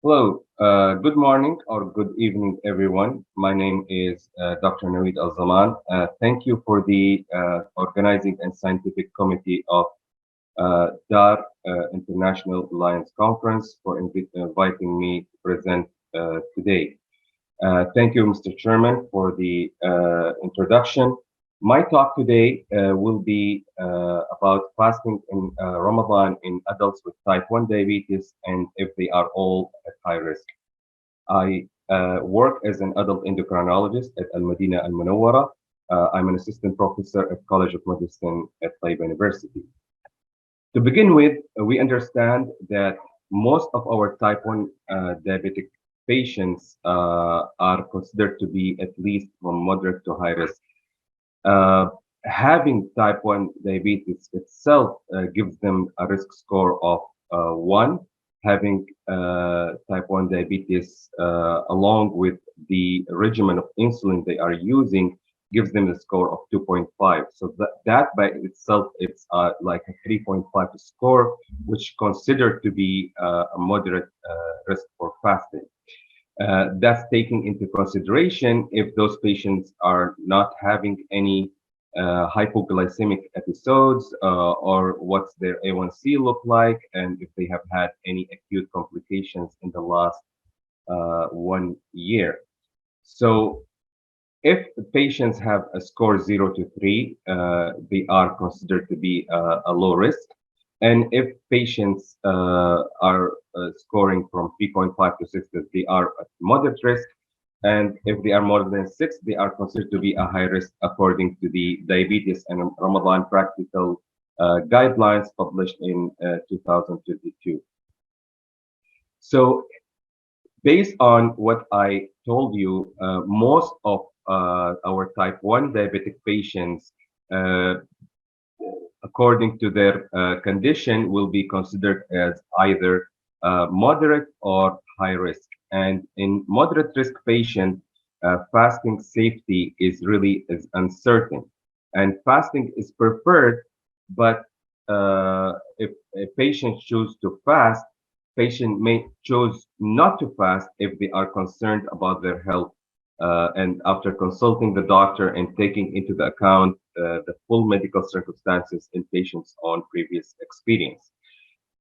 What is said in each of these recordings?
Hello, good morning or good evening, everyone. My name is Dr. Naweed Alzaman. Thank you for the organizing and scientific committee of DAR International Alliance Conference for inviting me to present today. Thank you, Mr. Chairman, for the introduction. My talk today will be about fasting in Ramadan in adults with type 1 diabetes and if they are all at high risk. I work as an adult endocrinologist at Al Madina Al Munawwara. I'm an assistant professor at College of Medicine at Taiba University. To begin with, we understand that most of our type 1 diabetic patients are considered to be at least from moderate to high risk. Uh, Having type 1 diabetes itself gives them a risk score of 1. Having type 1 diabetes along with the regimen of insulin they are using gives them a score of 2.5. So that by itself, it's like a 3.5 score, which considered to be a moderate risk for fasting. That's taking into consideration if those patients are not having any hypoglycemic episodes or what's their A1C look like, and if they have had any acute complications in the last 1 year. So if the patients have a score 0 to 3, they are considered to be a low risk. And if patients are scoring from 3.5 to 6, they are at moderate risk. And if they are more than 6, they are considered to be a high risk according to the Diabetes and Ramadan Practical Guidelines published in 2022. So based on what I told you, most of our type 1 diabetic patients, uh, according to their condition, will be considered as either moderate or high risk. And in moderate risk patient, fasting safety is uncertain. And fasting is preferred, but if a patient choose to fast, patient may choose not to fast if they are concerned about their health and after consulting the doctor and taking into the account the full medical circumstances in patient's own previous experience.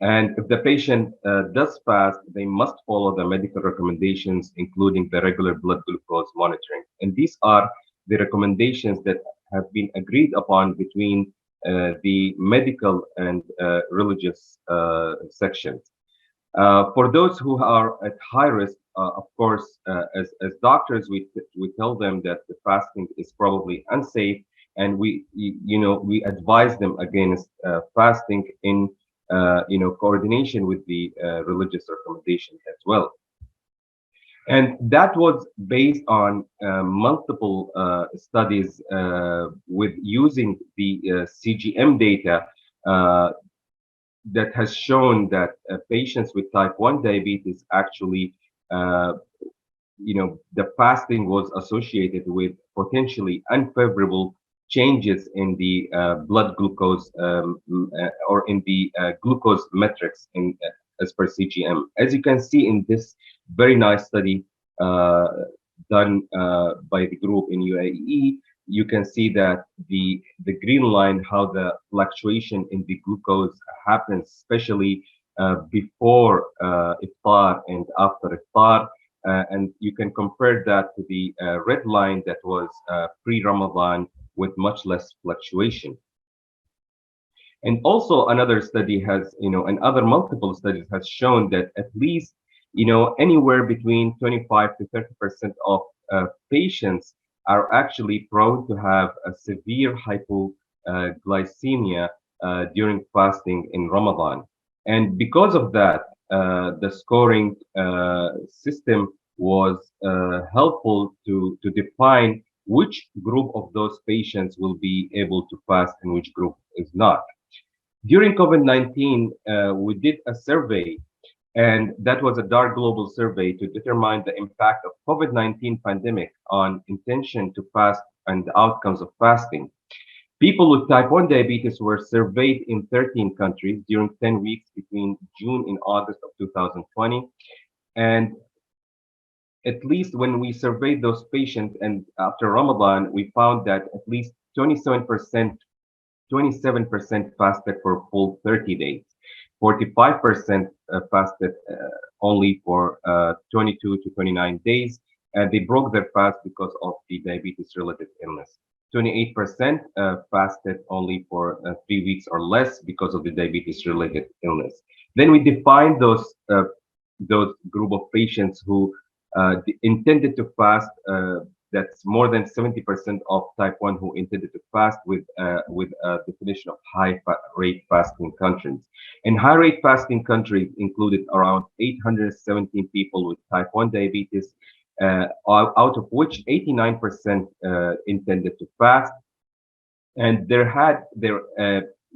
And if the patient does fast, they must follow the medical recommendations, including the regular blood glucose monitoring. And these are the recommendations that have been agreed upon between the medical and religious sections. For those who are at high risk, of course, as doctors, we tell them that the fasting is probably unsafe, and we advise them against fasting in coordination with the religious recommendation as well. And that was based on multiple studies with using the CGM data uh, that has shown that patients with type 1 diabetes actually, the fasting was associated with potentially unfavorable changes in the blood glucose or in the glucose metrics as per CGM. As you can see in this very nice study uh, done by the group in UAE, you can see that the green line, how the fluctuation in the glucose happens, especially before iftar and after iftar. And you can compare that to the red line that was pre-Ramadan with much less fluctuation. And also another study has, and other multiple studies has shown that at least, anywhere between 25 to 30% of patients are actually prone to have a severe hypoglycemia during fasting in Ramadan. And because of that, the scoring system was helpful to define which group of those patients will be able to fast and which group is not. During COVID-19, we did a survey, and that was a dark global survey to determine the impact of COVID-19 pandemic on intention to fast and the outcomes of fasting. People with type 1 diabetes were surveyed in 13 countries during 10 weeks between June and August of 2020. And at least when we surveyed those patients and after Ramadan, we found that at least 27% fasted for full 30 days. 45% fasted only for 22 to 29 days, and they broke their fast because of the diabetes-related illness. 28% fasted only for 3 weeks or less because of the diabetes-related illness. Then we defined those group of patients who intended to fast. That's more than 70% of type 1 who intended to fast with a definition of rate fasting countries. And high rate fasting countries included around 817 people with type 1 diabetes, out of which 89% intended to fast, and there had their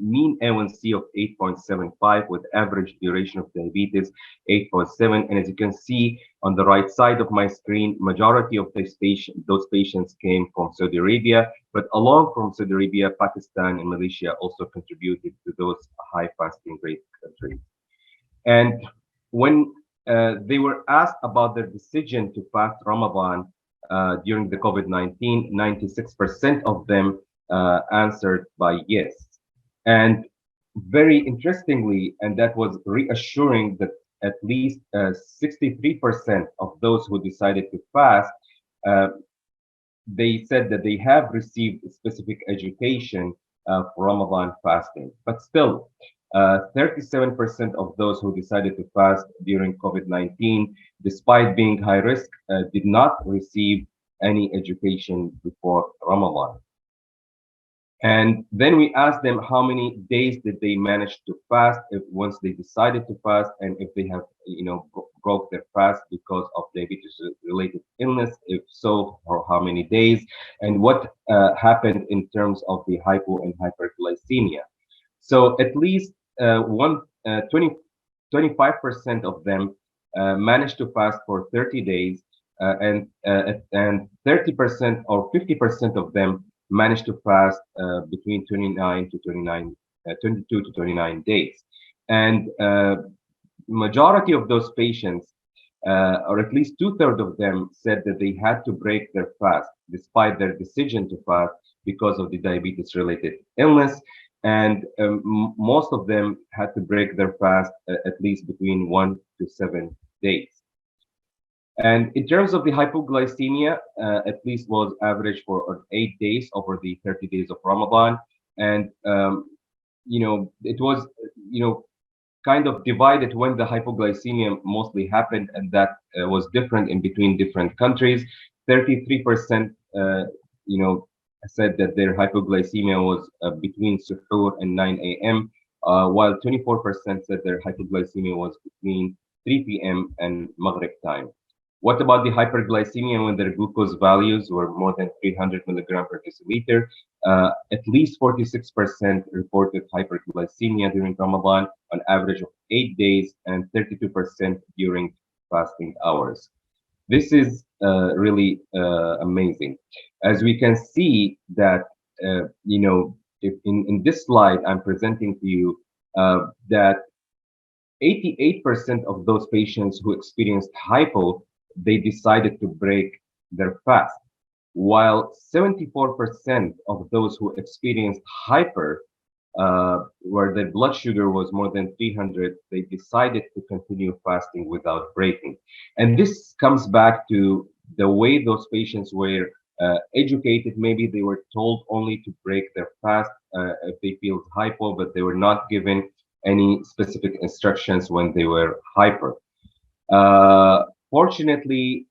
mean A1C of 8.75 with average duration of diabetes 8.7. And as you can see on the right side of my screen, majority of those patients came from Saudi Arabia, but along from Saudi Arabia, Pakistan and Malaysia also contributed to those high fasting rate countries. And when they were asked about their decision to fast Ramadan during the COVID-19, 96% of them answered by yes. And very interestingly, and that was reassuring, that at least 63% of those who decided to fast, uh, they said that they have received specific education for Ramadan fasting. But still, 37% of those who decided to fast during COVID-19, despite being high risk, did not receive any education before Ramadan. And then we asked them how many days did they manage to fast if once they decided to fast, and if they have, broke their fast because of diabetes-related illness. If so, for how many days, and what happened in terms of the hypo and hyperglycemia. So at least 25% of them managed to fast for 30 days, and 30% or 50% of them managed to fast between 22 to 29 days. And majority of those patients, or at least two-thirds of them, said that they had to break their fast despite their decision to fast because of the diabetes-related illness. And most of them had to break their fast at least between 1 to 7 days. And in terms of the hypoglycemia, at least was average for 8 days over the 30 days of Ramadan. And, it was, kind of divided when the hypoglycemia mostly happened, and that was different in between different countries. 33%, said that their hypoglycemia was between suhoor and 9 a.m., while 24% said their hypoglycemia was between 3 p.m. and Maghrib time. What about the hyperglycemia when their glucose values were more than 300 milligram per deciliter? At least 46% reported hyperglycemia during Ramadan on average of 8 days, and 32% during fasting hours. This is really amazing. As we can see that, if in this slide I'm presenting to you that 88% of those patients who experienced hypo, they decided to break their fast, while 74% of those who experienced hyper, where their blood sugar was more than 300, they decided to continue fasting without breaking. And this comes back to the way those patients were educated. Maybe they were told only to break their fast if they feel hypo, but they were not given any specific instructions when they were hyper. Fortunately,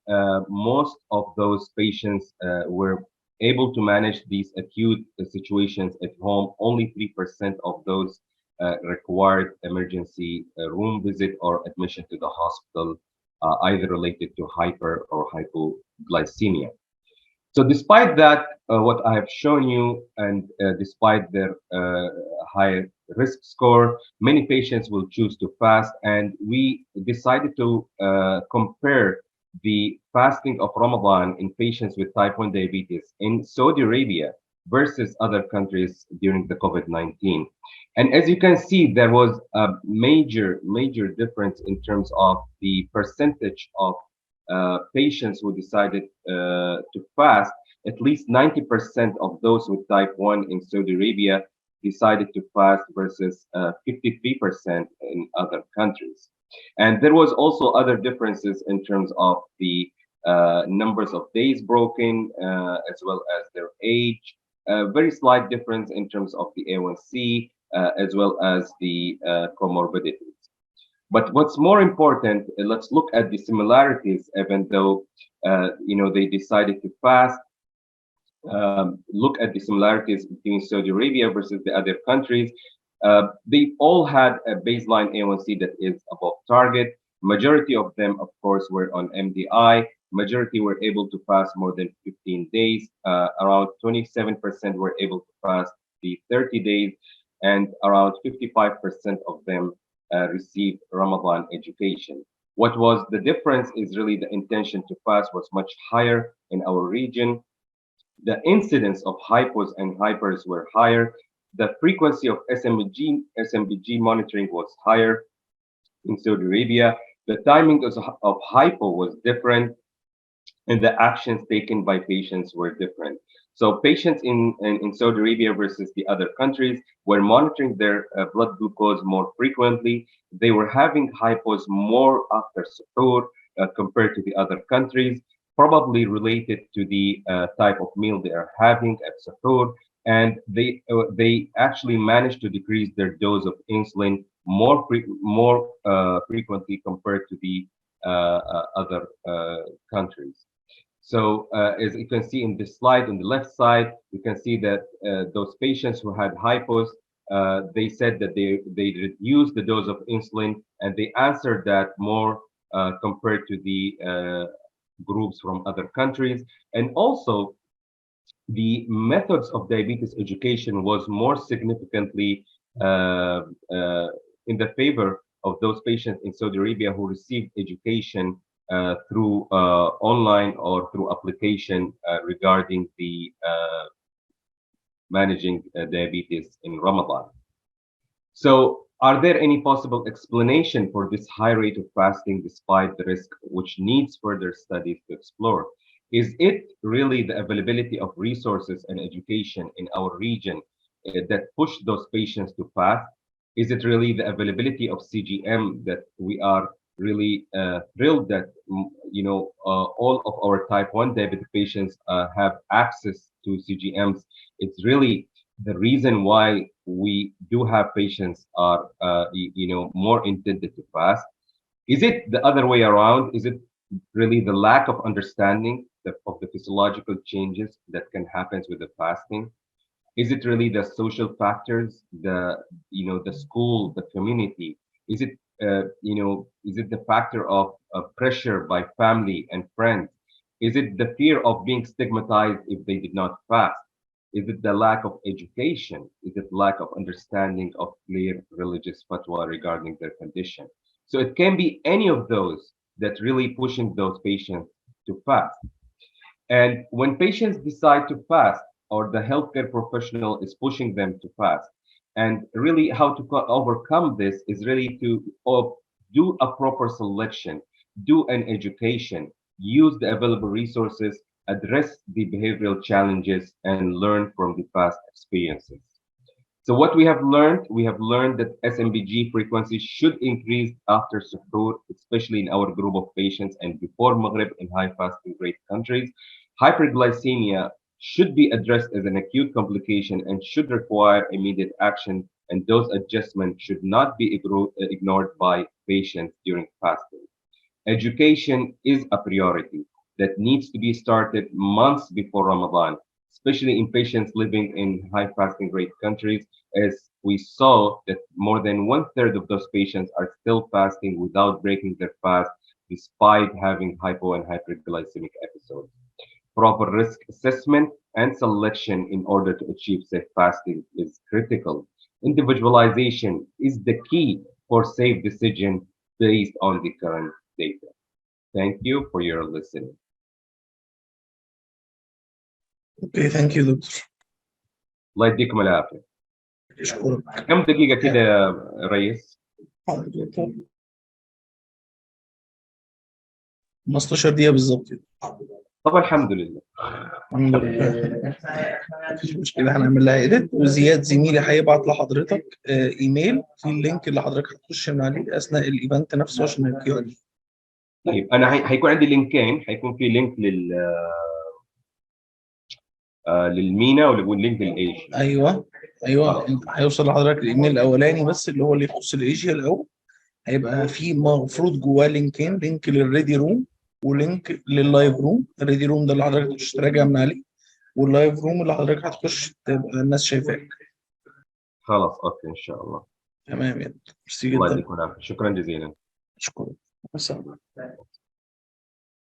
most of those patients were able to manage these acute situations at home. Only 3% of those required emergency room visit or admission to the hospital, either related to hyper or hypoglycemia. So despite that, what I have shown you, and despite their high risk score, many patients will choose to fast. And we decided to compare the fasting of Ramadan in patients with type 1 diabetes in Saudi Arabia versus other countries during the COVID-19. And as you can see, there was a major difference in terms of the percentage of patients who decided to fast. At least 90% of those with type 1 in Saudi Arabia decided to fast versus 53% in other countries. And there was also other differences in terms of the numbers of days broken, as well as their age. Very slight difference in terms of the A1C, as well as the comorbidities. But what's more important, let's look at the similarities, even though they decided to fast. Look at the similarities between Saudi Arabia versus the other countries. They all had a baseline A1C that is above target. Majority of them, of course, were on MDI. Majority were able to fast more than 15 days. Around 27% were able to fast the 30 days, and around 55% of them received Ramadan education. What was the difference is really the intention to fast was much higher in our region. The incidence of hypos and hypers were higher. The frequency of SMBG monitoring was higher in Saudi Arabia. The timing of hypo was different, and the actions taken by patients were different. So patients in Saudi Arabia versus the other countries were monitoring their blood glucose more frequently. They were having hypos more after suhoor compared to the other countries, probably related to the type of meal they are having at suhoor. And they actually managed to decrease their dose of insulin more frequently compared to the other countries. So as you can see in this slide on the left side, you can see that those patients who had hypos, they said that they reduced the dose of insulin, and they answered that more compared to the groups from other countries. And also, the methods of diabetes education was more significantly in the favor of those patients in Saudi Arabia who received education through online or through application regarding the managing diabetes in Ramadan. So, are there any possible explanation for this high rate of fasting despite the risk, which needs further studies to explore? Is it really the availability of resources and education in our region that push those patients to fast? Is it really the availability of CGM that we are really thrilled that all of our type 1 diabetic patients have access to CGMs? It's really the reason why we do have patients are more intended to fast. Is it the other way around? Is it really the lack of understanding of the physiological changes that can happen with the fasting? Is it really the social factors, the school, the community? Is it is it the factor of pressure by family and friends? Is it the fear of being stigmatized if they did not fast? Is it the lack of education? Is it lack of understanding of clear religious fatwa regarding their condition? So it can be any of those that really pushing those patients to fast. And when patients decide to fast, or the healthcare professional is pushing them to fast, and really how to overcome this is really to do a proper selection, do an education, use the available resources, address the behavioral challenges, and learn from the past experiences. So what we have learned that SMBG frequency should increase after suhoor, especially in our group of patients and before Maghrib in high fasting rate countries. Hyperglycemia should be addressed as an acute complication and should require immediate action, and those adjustments should not be ignored by patients during fasting. Education is a priority that needs to be started months before Ramadan, especially in patients living in high fasting rate countries, as we saw that more than one-third of those patients are still fasting without breaking their fast despite having hypo and hyperglycemic episodes. Proper risk assessment and selection in order to achieve safe fasting is critical. Individualization is the key for safe decision based on the current data. Thank you for your listening. Okay, thank you, Doctor. الله يديكم العافيه. اشكرك. كم دقيقه كده يا ريس؟ 15 دقيقة بالظبط. طب الحمد لله. الحمد لله. مفيش مشكلة، هنعمل لها ايديت، وزياد زميلي هيبعت لحضرتك ايميل في اللينك اللي حضرتك هتخش من عليه اثناء الايفنت نفسه عشان الكيو ار. طيب انا هيكون عندي لينكين، هيكون في لينك للمينا واللينك للايشيا. ايوه خلاص. هيوصل لحضرتك الايميل الاولاني بس اللي هو اللي يخص الايجيا الاول، هيبقى في المفروض جواه لينكين، لينك للريدي روم ولينك لللايف روم. الريدي روم ده اللي حضرتك تخش تراجع من عليه، واللايف روم اللي حضرتك هتخش تبقى الناس شايفاك. خلاص اوكي ان شاء الله. تمام يا دكتور. ميرسي الله جدا. يديكم العافيه، شكرا جزيلا. اشكرك. السلام.